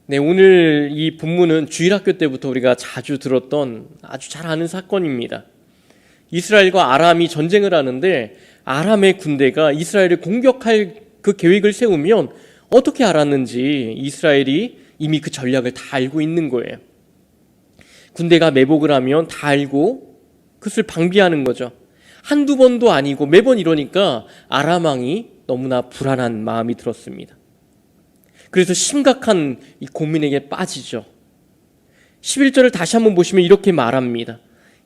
네, 오늘 이 본문은 주일학교 때부터 우리가 자주 들었던 아주 잘 아는 사건입니다. 이스라엘과 아람이 전쟁을 하는데 아람의 군대가 이스라엘을 공격할 그 계획을 세우면 어떻게 알았는지 이스라엘이 이미 그 전략을 다 알고 있는 거예요. 군대가 매복을 하면 다 알고 그것을 방비하는 거죠. 한두 번도 아니고 매번 이러니까 아람 왕이 너무나 불안한 마음이 들었습니다. 그래서 심각한 이 고민에게 빠지죠. 11절을 다시 한번 보시면 이렇게 말합니다.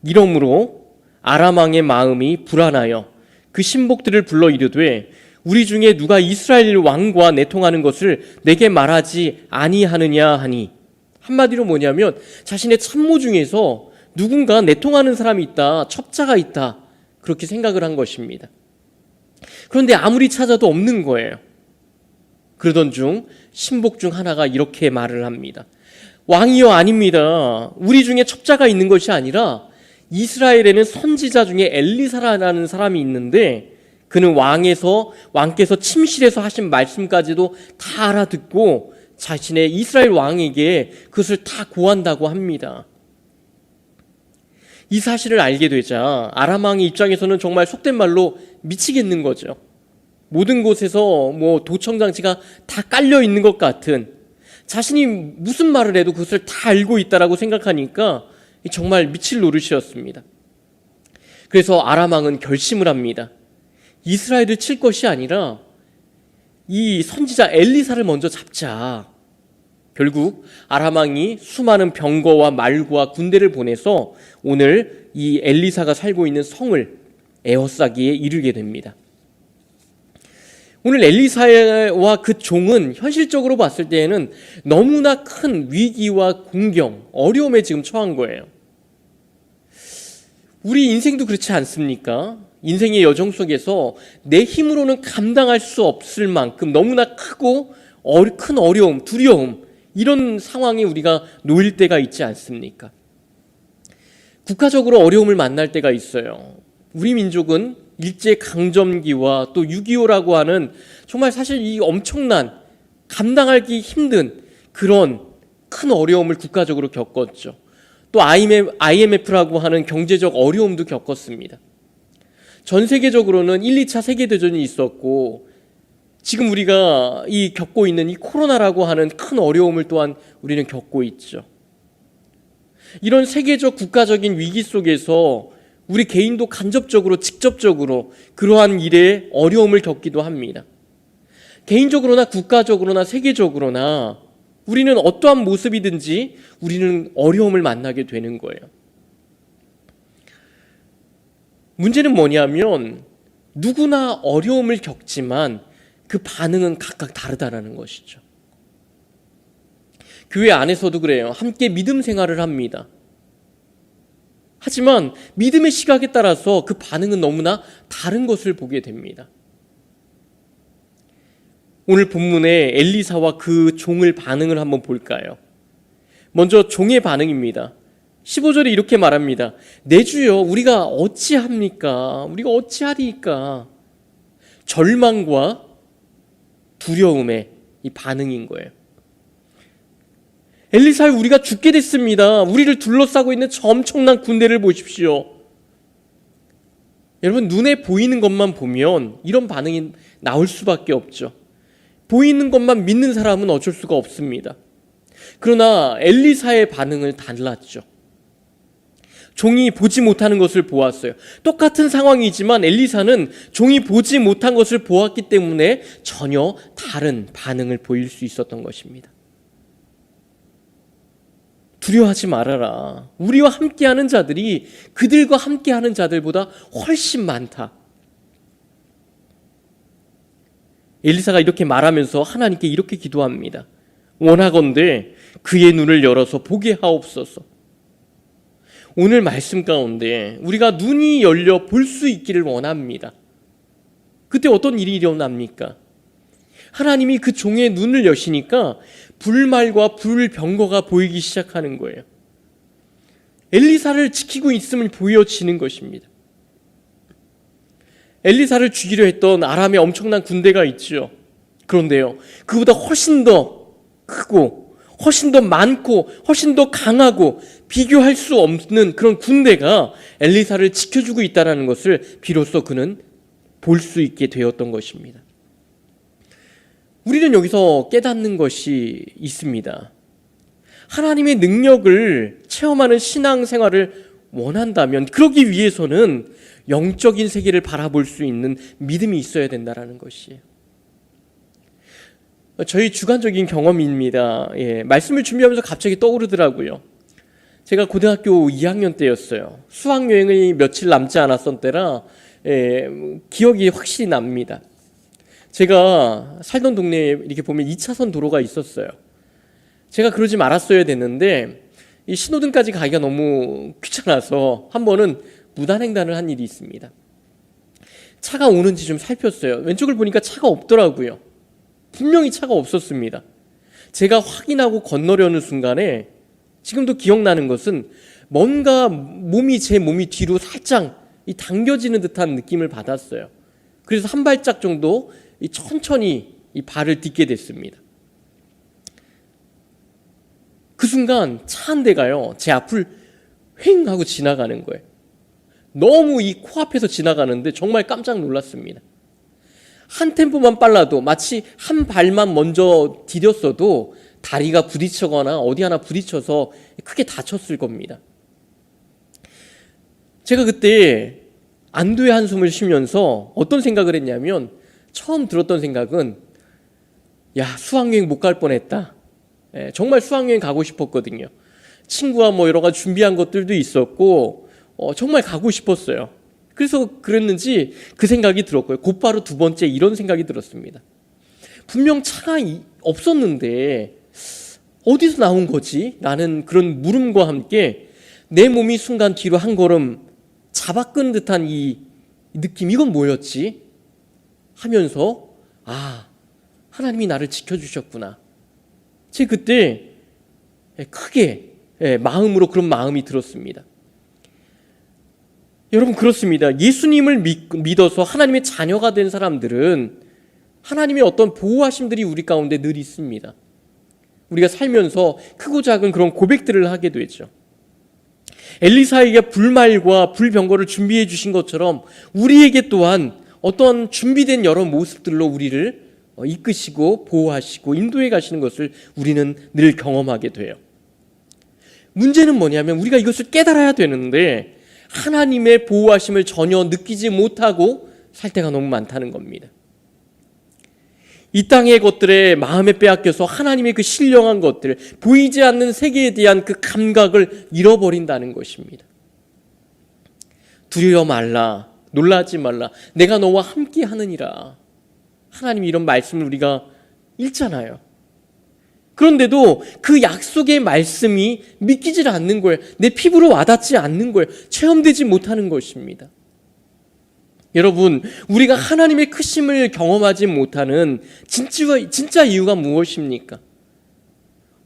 이러므로 아람 왕의 마음이 불안하여 그 신복들을 불러 이르되 우리 중에 누가 이스라엘 왕과 내통하는 것을 내게 말하지 아니하느냐 하니, 한마디로 뭐냐면 자신의 참모 중에서 누군가 내통하는 사람이 있다, 첩자가 있다, 그렇게 생각을 한 것입니다. 그런데 아무리 찾아도 없는 거예요. 그러던 중 신복 중 하나가 이렇게 말을 합니다. 왕이여, 아닙니다. 우리 중에 첩자가 있는 것이 아니라 이스라엘에는 선지자 중에 엘리사라는 사람이 있는데 그는 왕께서 침실에서 하신 말씀까지도 다 알아듣고 자신의 이스라엘 왕에게 그것을 다 고한다고 합니다. 이 사실을 알게 되자 아람 왕의 입장에서는 정말 속된 말로 미치겠는 거죠. 모든 곳에서 도청장치가 다 깔려 있는 것 같은, 자신이 무슨 말을 해도 그것을 다 알고 있다라고 생각하니까 정말 미칠 노릇이었습니다. 그래서 아람 왕은 결심을 합니다. 이스라엘을 칠 것이 아니라 이 선지자 엘리사를 먼저 잡자. 결국 아람 왕이 수많은 병거와 말구와 군대를 보내서 오늘 이 엘리사가 살고 있는 성을 에워싸기에 이르게 됩니다. 오늘 엘리사와 그 종은 현실적으로 봤을 때에는 너무나 큰 위기와 공경, 어려움에 지금 처한 거예요. 우리 인생도 그렇지 않습니까? 인생의 여정 속에서 내 힘으로는 감당할 수 없을 만큼 너무나 크고 큰 어려움, 두려움, 이런 상황에 우리가 놓일 때가 있지 않습니까? 국가적으로 어려움을 만날 때가 있어요. 우리 민족은 일제강점기와 또 6.25라고 하는 정말 사실 이 엄청난 감당하기 힘든 그런 큰 어려움을 국가적으로 겪었죠. 또 IMF라고 하는 경제적 어려움도 겪었습니다. 전 세계적으로는 1, 2차 세계대전이 있었고 지금 우리가 겪고 있는 이 코로나라고 하는 큰 어려움을 또한 우리는 겪고 있죠. 이런 세계적 국가적인 위기 속에서 우리 개인도 간접적으로 직접적으로 그러한 일에 어려움을 겪기도 합니다. 개인적으로나 국가적으로나 세계적으로나 우리는 어떠한 모습이든지 우리는 어려움을 만나게 되는 거예요. 문제는 뭐냐면 누구나 어려움을 겪지만 그 반응은 각각 다르다라는 것이죠. 교회 안에서도 그래요. 함께 믿음 생활을 합니다. 하지만 믿음의 시각에 따라서 그 반응은 너무나 다른 것을 보게 됩니다. 오늘 본문에 엘리사와 그 종의 반응을 한번 볼까요? 먼저 종의 반응입니다. 15절에 이렇게 말합니다. 내 주여, 우리가 어찌합니까? 우리가 어찌하리이까? 절망과 두려움의 이 반응인 거예요. 엘리사여, 우리가 죽게 됐습니다. 우리를 둘러싸고 있는 저 엄청난 군대를 보십시오. 여러분, 눈에 보이는 것만 보면 이런 반응이 나올 수밖에 없죠. 보이는 것만 믿는 사람은 어쩔 수가 없습니다. 그러나 엘리사의 반응은 달랐죠. 종이 보지 못하는 것을 보았어요. 똑같은 상황이지만 엘리사는 종이 보지 못한 것을 보았기 때문에 전혀 다른 반응을 보일 수 있었던 것입니다. 두려워하지 말아라. 우리와 함께하는 자들이 그들과 함께하는 자들보다 훨씬 많다. 엘리사가 이렇게 말하면서 하나님께 이렇게 기도합니다. 원하건대 그의 눈을 열어서 보게 하옵소서. 오늘 말씀 가운데 우리가 눈이 열려 볼 수 있기를 원합니다. 그때 어떤 일이 일어납니까? 하나님이 그 종의 눈을 여시니까 불말과 불병거가 보이기 시작하는 거예요. 엘리사를 지키고 있음을 보여지는 것입니다. 엘리사를 죽이려 했던 아람의 엄청난 군대가 있죠. 그런데요, 그보다 훨씬 더 크고 훨씬 더 많고 훨씬 더 강하고 비교할 수 없는 그런 군대가 엘리사를 지켜주고 있다는 것을 비로소 그는 볼 수 있게 되었던 것입니다. 우리는 여기서 깨닫는 것이 있습니다. 하나님의 능력을 체험하는 신앙생활을 원한다면 그러기 위해서는 영적인 세계를 바라볼 수 있는 믿음이 있어야 된다는 것이에요. 저희 주관적인 경험입니다. 말씀을 준비하면서 갑자기 떠오르더라고요. 제가 고등학교 2학년 때였어요. 수학여행이 며칠 남지 않았던 때라 기억이 확실히 납니다. 제가 살던 동네에 이렇게 보면 2차선 도로가 있었어요. 제가 그러지 말았어야 됐는데 이 신호등까지 가기가 너무 귀찮아서 한 번은 무단횡단을 한 일이 있습니다. 차가 오는지 좀 살폈어요. 왼쪽을 보니까 차가 없더라고요. 분명히 차가 없었습니다. 제가 확인하고 건너려는 순간에 지금도 기억나는 것은 뭔가 제 몸이 뒤로 살짝 당겨지는 듯한 느낌을 받았어요. 그래서 한 발짝 정도 천천히 발을 딛게 됐습니다. 그 순간 차 한 대가요, 제 앞을 휑 하고 지나가는 거예요. 너무 이 코앞에서 지나가는데 정말 깜짝 놀랐습니다. 한 템포만 빨라도 마치 한 발만 먼저 디뎠어도 다리가 부딪히거나 어디 하나 부딪혀서 크게 다쳤을 겁니다. 제가 그때 안도의 한숨을 쉬면서 어떤 생각을 했냐면 처음 들었던 생각은 야, 수학여행 못 갈 뻔했다. 정말 수학여행 가고 싶었거든요. 친구와 여러 가지 준비한 것들도 있었고 정말 가고 싶었어요. 그래서 그랬는지 그 생각이 들었고요. 곧바로 두 번째 이런 생각이 들었습니다. 분명 차가 없었는데 어디서 나온 거지? 라는 그런 물음과 함께 내 몸이 순간 뒤로 한 걸음 잡아끈 듯한 이 느낌, 이건 뭐였지? 하면서 하나님이 나를 지켜주셨구나. 제가 그때 크게 마음으로 그런 마음이 들었습니다. 여러분, 그렇습니다. 예수님을 믿어서 하나님의 자녀가 된 사람들은 하나님의 어떤 보호하심들이 우리 가운데 늘 있습니다. 우리가 살면서 크고 작은 그런 고백들을 하게 되죠. 엘리사에게 불말과 불병거를 준비해 주신 것처럼 우리에게 또한 어떤 준비된 여러 모습들로 우리를 이끄시고 보호하시고 인도해 가시는 것을 우리는 늘 경험하게 돼요. 문제는 뭐냐면 우리가 이것을 깨달아야 되는데 하나님의 보호하심을 전혀 느끼지 못하고 살 때가 너무 많다는 겁니다. 이 땅의 것들에 마음에 빼앗겨서 하나님의 그 신령한 것들, 보이지 않는 세계에 대한 그 감각을 잃어버린다는 것입니다. 두려워 말라, 놀라지 말라, 내가 너와 함께 하느니라. 하나님이 이런 말씀을 우리가 읽잖아요. 그런데도 그 약속의 말씀이 믿기질 않는 거예요. 내 피부로 와닿지 않는 거예요. 체험되지 못하는 것입니다. 여러분, 우리가 하나님의 크심을 경험하지 못하는 진짜 이유가 무엇입니까?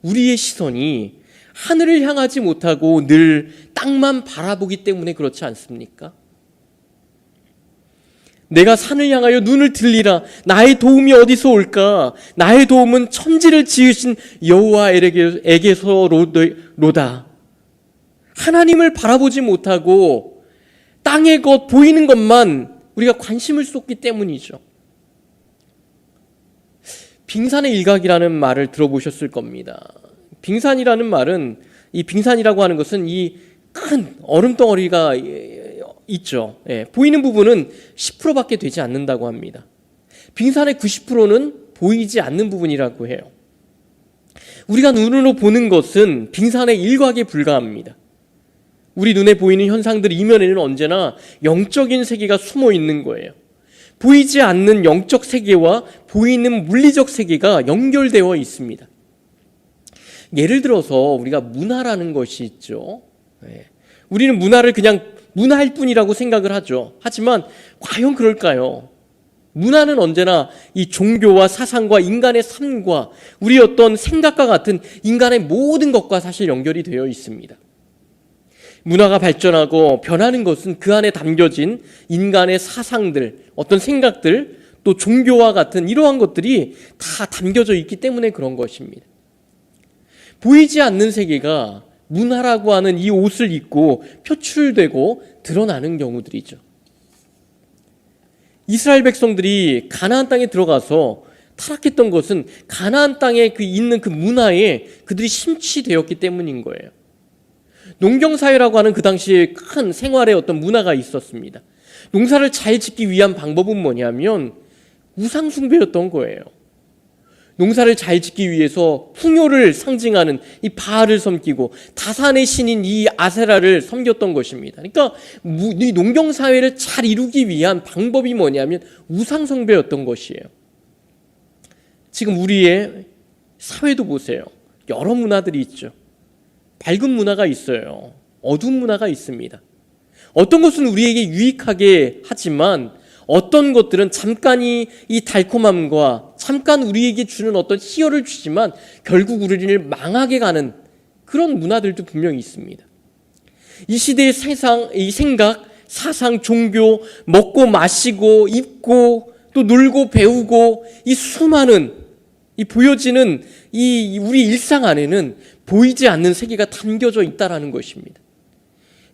우리의 시선이 하늘을 향하지 못하고 늘 땅만 바라보기 때문에 그렇지 않습니까? 내가 산을 향하여 눈을 들리라. 나의 도움이 어디서 올까? 나의 도움은 천지를 지으신 여호와에게서로다. 하나님을 바라보지 못하고 땅의 것, 보이는 것만 우리가 관심을 쏟기 때문이죠. 빙산의 일각이라는 말을 들어보셨을 겁니다. 빙산이라는 말은, 이 빙산이라고 하는 것은 이 큰 얼음덩어리가 있죠. 보이는 부분은 10%밖에 되지 않는다고 합니다. 빙산의 90%는 보이지 않는 부분이라고 해요. 우리가 눈으로 보는 것은 빙산의 일각에 불과합니다. 우리 눈에 보이는 현상들 이면에는 언제나 영적인 세계가 숨어 있는 거예요. 보이지 않는 영적 세계와 보이는 물리적 세계가 연결되어 있습니다. 예를 들어서 우리가 문화라는 것이 있죠. 우리는 문화를 그냥 문화일 뿐이라고 생각을 하죠. 하지만 과연 그럴까요? 문화는 언제나 이 종교와 사상과 인간의 삶과 우리 어떤 생각과 같은 인간의 모든 것과 사실 연결이 되어 있습니다. 문화가 발전하고 변하는 것은 그 안에 담겨진 인간의 사상들, 어떤 생각들, 또 종교와 같은 이러한 것들이 다 담겨져 있기 때문에 그런 것입니다. 보이지 않는 세계가 문화라고 하는 이 옷을 입고 표출되고 드러나는 경우들이죠. 이스라엘 백성들이 가나안 땅에 들어가서 타락했던 것은 가나안 땅에 있는 그 문화에 그들이 심취되었기 때문인 거예요. 농경사회라고 하는 그 당시에 큰 생활의 어떤 문화가 있었습니다. 농사를 잘 짓기 위한 방법은 뭐냐면 우상숭배였던 거예요. 농사를 잘 짓기 위해서 풍요를 상징하는 이 바알을 섬기고 다산의 신인 이 아세라를 섬겼던 것입니다. 그러니까 이 농경사회를 잘 이루기 위한 방법이 뭐냐면 우상숭배였던 것이에요. 지금 우리의 사회도 보세요. 여러 문화들이 있죠. 밝은 문화가 있어요. 어두운 문화가 있습니다. 어떤 것은 우리에게 유익하게 하지만 어떤 것들은 잠깐이 이 달콤함과 잠깐 우리에게 주는 어떤 희열을 주지만 결국 우리를 망하게 가는 그런 문화들도 분명히 있습니다. 이 시대의 세상, 이 생각, 사상, 종교, 먹고 마시고 입고 또 놀고 배우고 이 수많은 이 보여지는 이 우리 일상 안에는 보이지 않는 세계가 담겨져 있다라는 것입니다.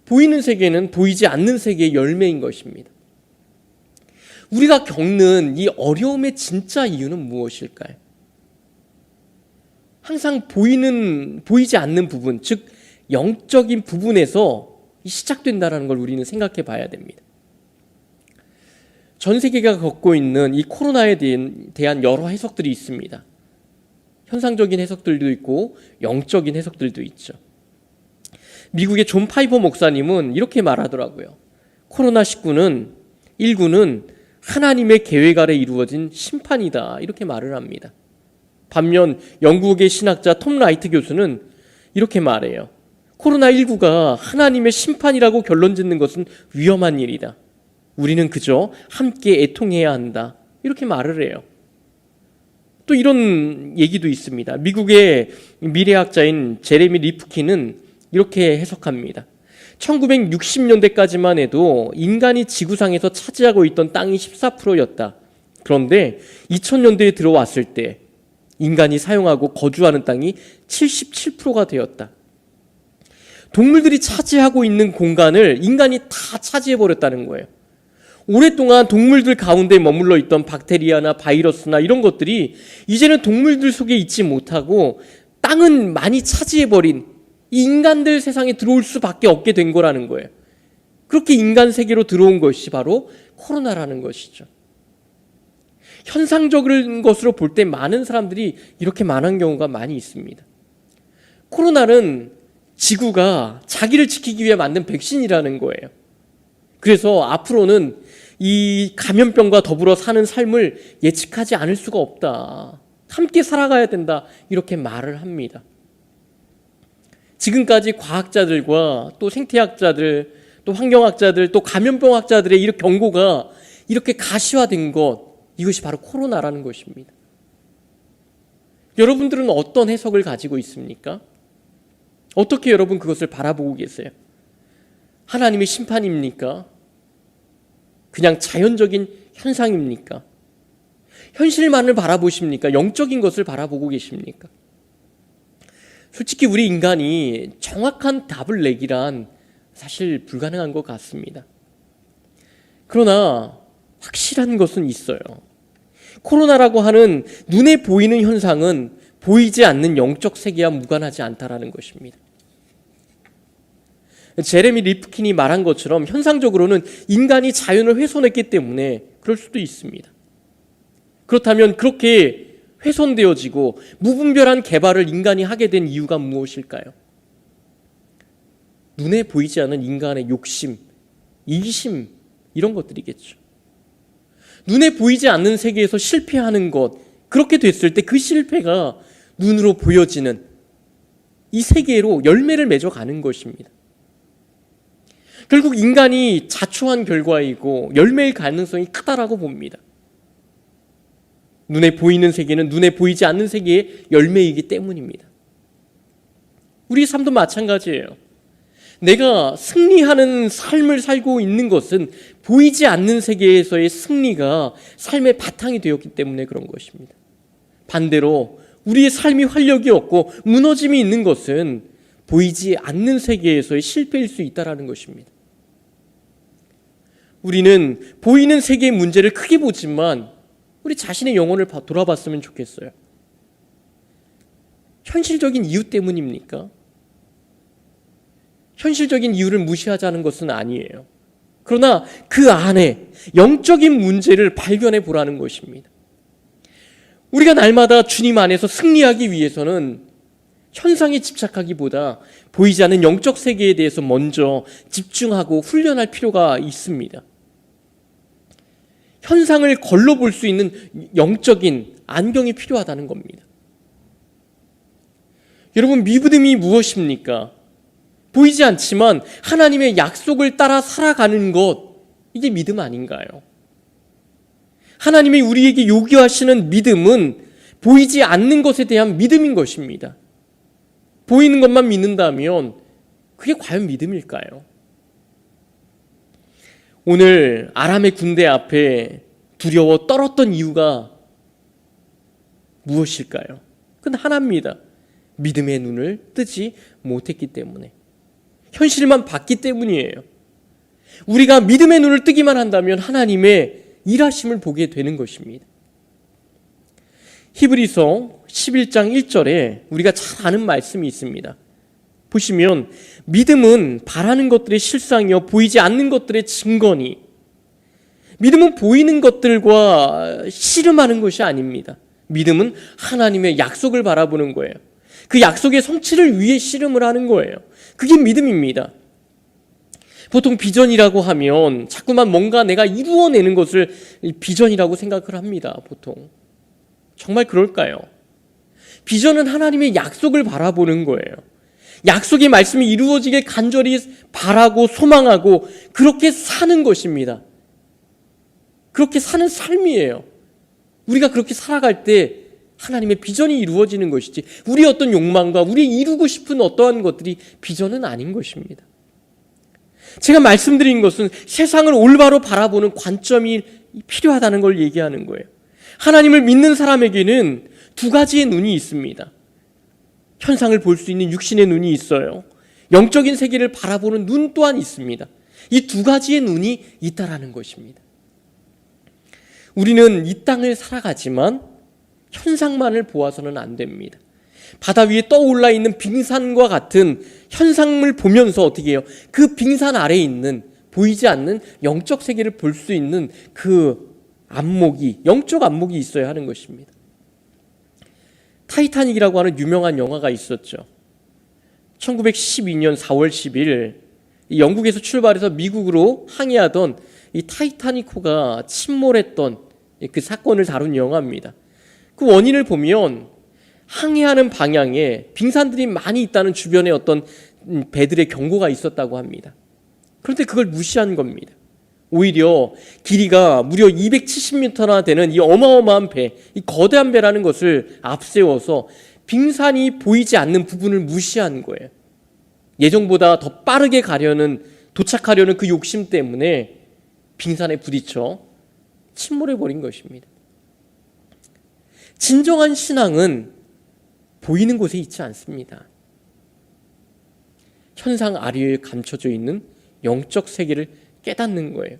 보이는 세계는 보이지 않는 세계의 열매인 것입니다. 우리가 겪는 이 어려움의 진짜 이유는 무엇일까요? 항상 보이지 않는 부분, 즉 영적인 부분에서 시작된다는 걸 우리는 생각해 봐야 됩니다. 전 세계가 겪고 있는 이 코로나에 대한 여러 해석들이 있습니다. 현상적인 해석들도 있고 영적인 해석들도 있죠. 미국의 존 파이버 목사님은 이렇게 말하더라고요. 코로나19는 하나님의 계획 아래 이루어진 심판이다, 이렇게 말을 합니다. 반면 영국의 신학자 톰 라이트 교수는 이렇게 말해요. 코로나19가 하나님의 심판이라고 결론 짓는 것은 위험한 일이다. 우리는 그저 함께 애통해야 한다, 이렇게 말을 해요. 또 이런 얘기도 있습니다. 미국의 미래학자인 제레미 리프킨은 이렇게 해석합니다. 1960년대까지만 해도 인간이 지구상에서 차지하고 있던 땅이 14%였다. 그런데 2000년대에 들어왔을 때 인간이 사용하고 거주하는 땅이 77%가 되었다. 동물들이 차지하고 있는 공간을 인간이 다 차지해버렸다는 거예요. 오랫동안 동물들 가운데 머물러 있던 박테리아나 바이러스나 이런 것들이 이제는 동물들 속에 있지 못하고 땅은 많이 차지해버린 이 인간들 세상에 들어올 수밖에 없게 된 거라는 거예요. 그렇게 인간 세계로 들어온 것이 바로 코로나라는 것이죠. 현상적인 것으로 볼 때 많은 사람들이 이렇게 말한 경우가 많이 있습니다. 코로나는 지구가 자기를 지키기 위해 만든 백신이라는 거예요. 그래서 앞으로는 이 감염병과 더불어 사는 삶을 예측하지 않을 수가 없다. 함께 살아가야 된다. 이렇게 말을 합니다. 지금까지 과학자들과 또 생태학자들, 또 환경학자들, 또 감염병학자들의 이런 경고가 이렇게 가시화된 것, 이것이 바로 코로나라는 것입니다. 여러분들은 어떤 해석을 가지고 있습니까? 어떻게 여러분 그것을 바라보고 계세요? 하나님의 심판입니까? 그냥 자연적인 현상입니까? 현실만을 바라보십니까? 영적인 것을 바라보고 계십니까? 솔직히 우리 인간이 정확한 답을 내기란 사실 불가능한 것 같습니다. 그러나 확실한 것은 있어요. 코로나라고 하는 눈에 보이는 현상은 보이지 않는 영적 세계와 무관하지 않다라는 것입니다. 제레미 리프킨이 말한 것처럼 현상적으로는 인간이 자연을 훼손했기 때문에 그럴 수도 있습니다. 그렇다면 그렇게 훼손되어지고 무분별한 개발을 인간이 하게 된 이유가 무엇일까요? 눈에 보이지 않는 인간의 욕심, 이기심, 이런 것들이겠죠. 눈에 보이지 않는 세계에서 실패하는 것, 그렇게 됐을 때 그 실패가 눈으로 보여지는 이 세계로 열매를 맺어가는 것입니다. 결국 인간이 자초한 결과이고 열매일 가능성이 크다라고 봅니다. 눈에 보이는 세계는 눈에 보이지 않는 세계의 열매이기 때문입니다. 우리 삶도 마찬가지예요. 내가 승리하는 삶을 살고 있는 것은 보이지 않는 세계에서의 승리가 삶의 바탕이 되었기 때문에 그런 것입니다. 반대로 우리의 삶이 활력이 없고 무너짐이 있는 것은 보이지 않는 세계에서의 실패일 수 있다는 것입니다. 우리는 보이는 세계의 문제를 크게 보지만 우리 자신의 영혼을 돌아봤으면 좋겠어요. 현실적인 이유 때문입니까? 현실적인 이유를 무시하자는 것은 아니에요. 그러나 그 안에 영적인 문제를 발견해 보라는 것입니다. 우리가 날마다 주님 안에서 승리하기 위해서는 현상에 집착하기보다 보이지 않는 영적 세계에 대해서 먼저 집중하고 훈련할 필요가 있습니다. 현상을 걸러 볼 수 있는 영적인 안경이 필요하다는 겁니다. 여러분, 믿음이 무엇입니까? 보이지 않지만 하나님의 약속을 따라 살아가는 것, 이게 믿음 아닌가요? 하나님이 우리에게 요구하시는 믿음은 보이지 않는 것에 대한 믿음인 것입니다. 보이는 것만 믿는다면 그게 과연 믿음일까요? 오늘 아람의 군대 앞에 두려워 떨었던 이유가 무엇일까요? 그건 하나입니다. 믿음의 눈을 뜨지 못했기 때문에, 현실만 봤기 때문이에요. 우리가 믿음의 눈을 뜨기만 한다면 하나님의 일하심을 보게 되는 것입니다. 히브리서 11장 1절에 우리가 잘 아는 말씀이 있습니다. 보시면 믿음은 바라는 것들의 실상이요 보이지 않는 것들의 증거니, 믿음은 보이는 것들과 씨름하는 것이 아닙니다. 믿음은 하나님의 약속을 바라보는 거예요. 그 약속의 성취를 위해 씨름을 하는 거예요. 그게 믿음입니다. 보통 비전이라고 하면 자꾸만 뭔가 내가 이루어내는 것을 비전이라고 생각을 합니다. 보통. 정말 그럴까요? 비전은 하나님의 약속을 바라보는 거예요. 약속의 말씀이 이루어지길 간절히 바라고 소망하고 그렇게 사는 것입니다. 그렇게 사는 삶이에요. 우리가 그렇게 살아갈 때 하나님의 비전이 이루어지는 것이지, 우리의 어떤 욕망과 우리 이루고 싶은 어떠한 것들이 비전은 아닌 것입니다. 제가 말씀드린 것은 세상을 올바로 바라보는 관점이 필요하다는 걸 얘기하는 거예요. 하나님을 믿는 사람에게는 두 가지의 눈이 있습니다. 현상을 볼 수 있는 육신의 눈이 있어요. 영적인 세계를 바라보는 눈 또한 있습니다. 이 두 가지의 눈이 있다라는 것입니다. 우리는 이 땅을 살아가지만 현상만을 보아서는 안 됩니다. 바다 위에 떠올라 있는 빙산과 같은 현상을 보면서 어떻게 해요? 그 빙산 아래에 있는 보이지 않는 영적 세계를 볼 수 있는 그 안목이, 영적 안목이 있어야 하는 것입니다. 타이타닉이라고 하는 유명한 영화가 있었죠. 1912년 4월 10일 영국에서 출발해서 미국으로 항해하던 이 타이타닉호가 침몰했던 그 사건을 다룬 영화입니다. 그 원인을 보면 항해하는 방향에 빙산들이 많이 있다는 주변에 어떤 배들의 경고가 있었다고 합니다. 그런데 그걸 무시한 겁니다. 오히려 길이가 무려 270m나 되는 이 어마어마한 배, 이 거대한 배라는 것을 앞세워서 빙산이 보이지 않는 부분을 무시한 거예요. 예정보다 더 빠르게 도착하려는 그 욕심 때문에 빙산에 부딪혀 침몰해버린 것입니다. 진정한 신앙은 보이는 곳에 있지 않습니다. 현상 아래에 감춰져 있는 영적 세계를 깨닫는 거예요.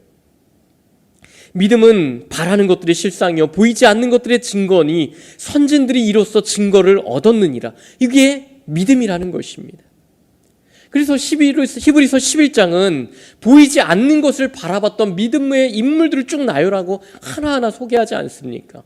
믿음은 바라는 것들의 실상이요 보이지 않는 것들의 증거니 선진들이 이로써 증거를 얻었느니라. 이게 믿음이라는 것입니다. 그래서 히브리서 11장은 보이지 않는 것을 바라봤던 믿음의 인물들을 쭉 나열하고 하나하나 소개하지 않습니까?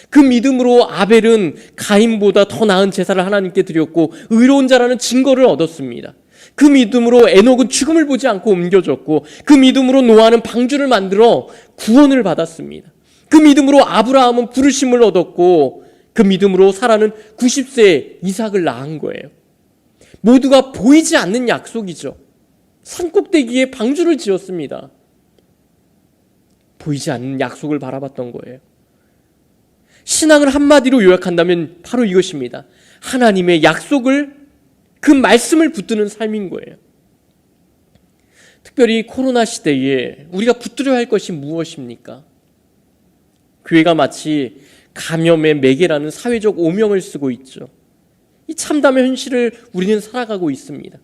그 믿음으로 아벨은 가인보다 더 나은 제사를 하나님께 드렸고 의로운 자라는 증거를 얻었습니다. 그 믿음으로 에녹은 죽음을 보지 않고 옮겨졌고, 그 믿음으로 노아는 방주를 만들어 구원을 받았습니다. 그 믿음으로 아브라함은 부르심을 얻었고, 그 믿음으로 사라는 90세에 이삭을 낳은 거예요. 모두가 보이지 않는 약속이죠. 산꼭대기에 방주를 지었습니다. 보이지 않는 약속을 바라봤던 거예요. 신앙을 한마디로 요약한다면 바로 이것입니다. 하나님의 약속을, 그 말씀을 붙드는 삶인 거예요. 특별히 코로나 시대에 우리가 붙들어야 할 것이 무엇입니까? 교회가 마치 감염의 매개라는 사회적 오명을 쓰고 있죠. 이 참담한 현실을 우리는 살아가고 있습니다.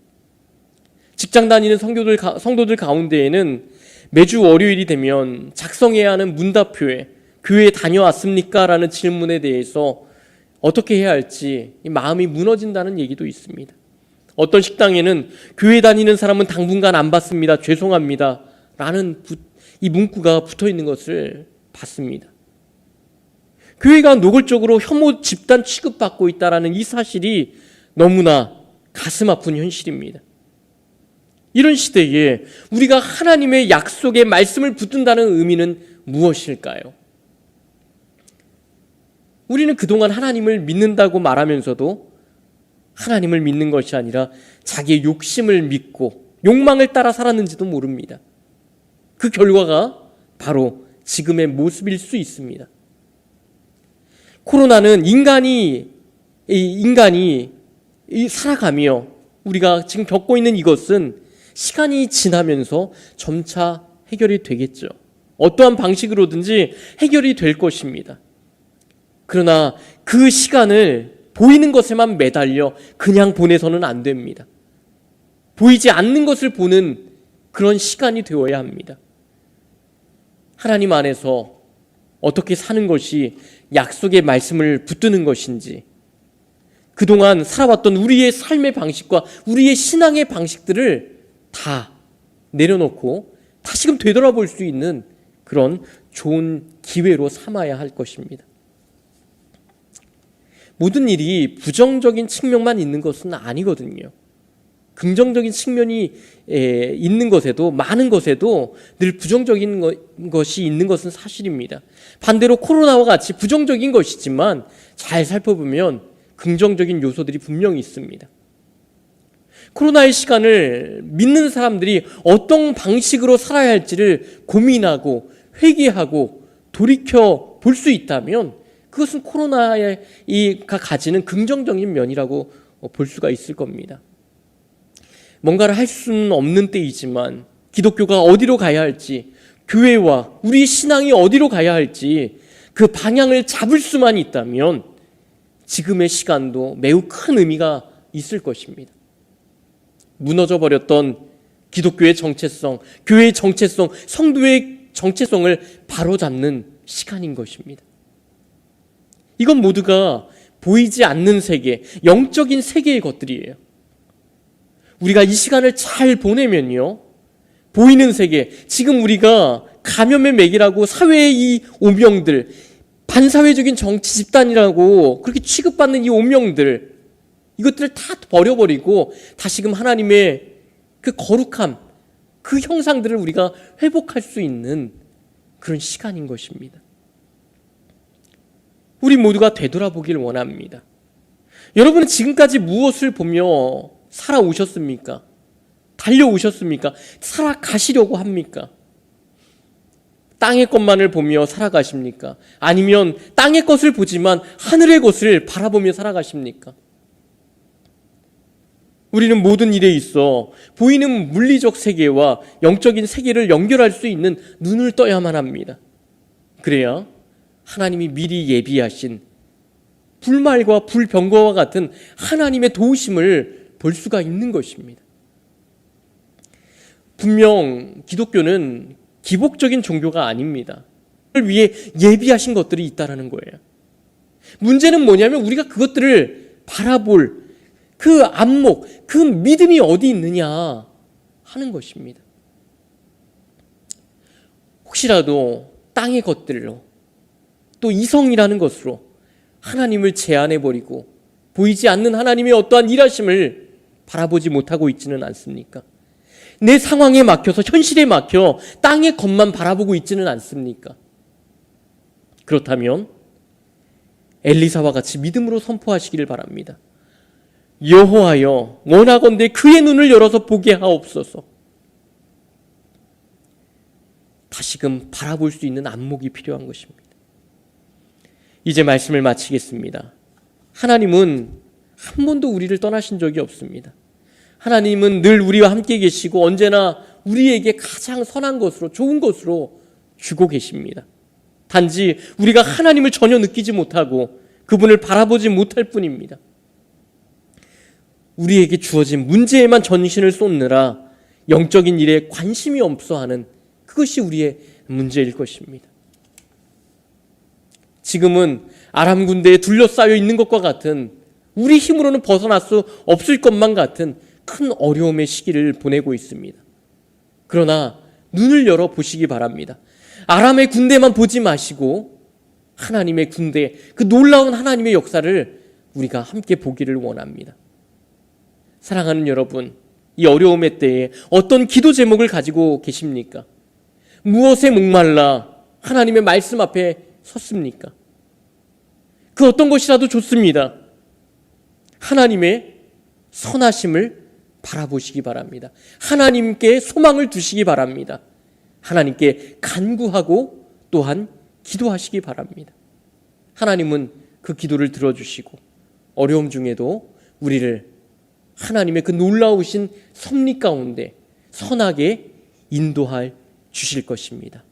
직장 다니는 성도들 가운데에는 매주 월요일이 되면 작성해야 하는 문답표에 교회에 다녀왔습니까? 라는 질문에 대해서 어떻게 해야 할지 마음이 무너진다는 얘기도 있습니다. 어떤 식당에는 교회 다니는 사람은 당분간 안 받습니다. 죄송합니다. 라는 이 문구가 붙어 있는 것을 봤습니다. 교회가 노골적으로 혐오 집단 취급받고 있다는 이 사실이 너무나 가슴 아픈 현실입니다. 이런 시대에 우리가 하나님의 약속의 말씀을 붙든다는 의미는 무엇일까요? 우리는 그동안 하나님을 믿는다고 말하면서도 하나님을 믿는 것이 아니라 자기의 욕심을 믿고 욕망을 따라 살았는지도 모릅니다. 그 결과가 바로 지금의 모습일 수 있습니다. 코로나는 인간이 살아가며 우리가 지금 겪고 있는 이것은 시간이 지나면서 점차 해결이 되겠죠. 어떠한 방식으로든지 해결이 될 것입니다. 그러나 그 시간을 보이는 것에만 매달려 그냥 보내서는 안 됩니다. 보이지 않는 것을 보는 그런 시간이 되어야 합니다. 하나님 안에서 어떻게 사는 것이 약속의 말씀을 붙드는 것인지, 그동안 살아왔던 우리의 삶의 방식과 우리의 신앙의 방식들을 다 내려놓고 다시금 되돌아볼 수 있는 그런 좋은 기회로 삼아야 할 것입니다. 모든 일이 부정적인 측면만 있는 것은 아니거든요. 긍정적인 측면이 있는 것에도, 많은 것에도 늘 부정적인 것이 있는 것은 사실입니다. 반대로 코로나와 같이 부정적인 것이지만 잘 살펴보면 긍정적인 요소들이 분명히 있습니다. 코로나의 시간을 믿는 사람들이 어떤 방식으로 살아야 할지를 고민하고 회개하고 돌이켜 볼 수 있다면 그것은 코로나가 가지는 긍정적인 면이라고 볼 수가 있을 겁니다. 뭔가를 할 수는 없는 때이지만 기독교가 어디로 가야 할지, 교회와 우리 신앙이 어디로 가야 할지 그 방향을 잡을 수만 있다면 지금의 시간도 매우 큰 의미가 있을 것입니다. 무너져 버렸던 기독교의 정체성, 교회의 정체성, 성도의 정체성을 바로잡는 시간인 것입니다. 이건 모두가 보이지 않는 세계, 영적인 세계의 것들이에요. 우리가 이 시간을 잘 보내면요, 보이는 세계, 지금 우리가 감염의 맥이라고 사회의 이 오명들, 반사회적인 정치 집단이라고 그렇게 취급받는 이 오명들, 이것들을 다 버려버리고 다시금 하나님의 그 거룩함, 그 형상들을 우리가 회복할 수 있는 그런 시간인 것입니다. 우리 모두가 되돌아보길 원합니다. 여러분은 지금까지 무엇을 보며 살아오셨습니까? 달려오셨습니까? 살아가시려고 합니까? 땅의 것만을 보며 살아가십니까? 아니면 땅의 것을 보지만 하늘의 것을 바라보며 살아가십니까? 우리는 모든 일에 있어 보이는 물리적 세계와 영적인 세계를 연결할 수 있는 눈을 떠야만 합니다. 그래야 하나님이 미리 예비하신 불말과 불병거와 같은 하나님의 도우심을 볼 수가 있는 것입니다. 분명 기독교는 기복적인 종교가 아닙니다. 그걸 위해 예비하신 것들이 있다는 거예요. 문제는 뭐냐면 우리가 그것들을 바라볼 그 안목, 그 믿음이 어디 있느냐 하는 것입니다. 혹시라도 땅의 것들로 또 이성이라는 것으로 하나님을 제한해버리고 보이지 않는 하나님의 어떠한 일하심을 바라보지 못하고 있지는 않습니까? 내 상황에 막혀서 현실에 막혀 땅의 것만 바라보고 있지는 않습니까? 그렇다면 엘리사와 같이 믿음으로 선포하시기를 바랍니다. 여호와여, 원하건대 그의 눈을 열어서 보게 하옵소서. 다시금 바라볼 수 있는 안목이 필요한 것입니다. 이제 말씀을 마치겠습니다. 하나님은 한 번도 우리를 떠나신 적이 없습니다. 하나님은 늘 우리와 함께 계시고 언제나 우리에게 가장 선한 것으로, 좋은 것으로 주고 계십니다. 단지 우리가 하나님을 전혀 느끼지 못하고 그분을 바라보지 못할 뿐입니다. 우리에게 주어진 문제에만 전신을 쏟느라 영적인 일에 관심이 없어하는 그것이 우리의 문제일 것입니다. 지금은 아람 군대에 둘러싸여 있는 것과 같은, 우리 힘으로는 벗어날 수 없을 것만 같은 큰 어려움의 시기를 보내고 있습니다. 그러나 눈을 열어 보시기 바랍니다. 아람의 군대만 보지 마시고 하나님의 군대, 그 놀라운 하나님의 역사를 우리가 함께 보기를 원합니다. 사랑하는 여러분, 이 어려움의 때에 어떤 기도 제목을 가지고 계십니까? 무엇에 목말라 하나님의 말씀 앞에 섰습니까? 그 어떤 것이라도 좋습니다. 하나님의 선하심을 바라보시기 바랍니다. 하나님께 소망을 두시기 바랍니다. 하나님께 간구하고 또한 기도하시기 바랍니다. 하나님은 그 기도를 들어주시고 어려움 중에도 우리를 하나님의 그 놀라우신 섭리 가운데 선하게 인도해 주실 것입니다.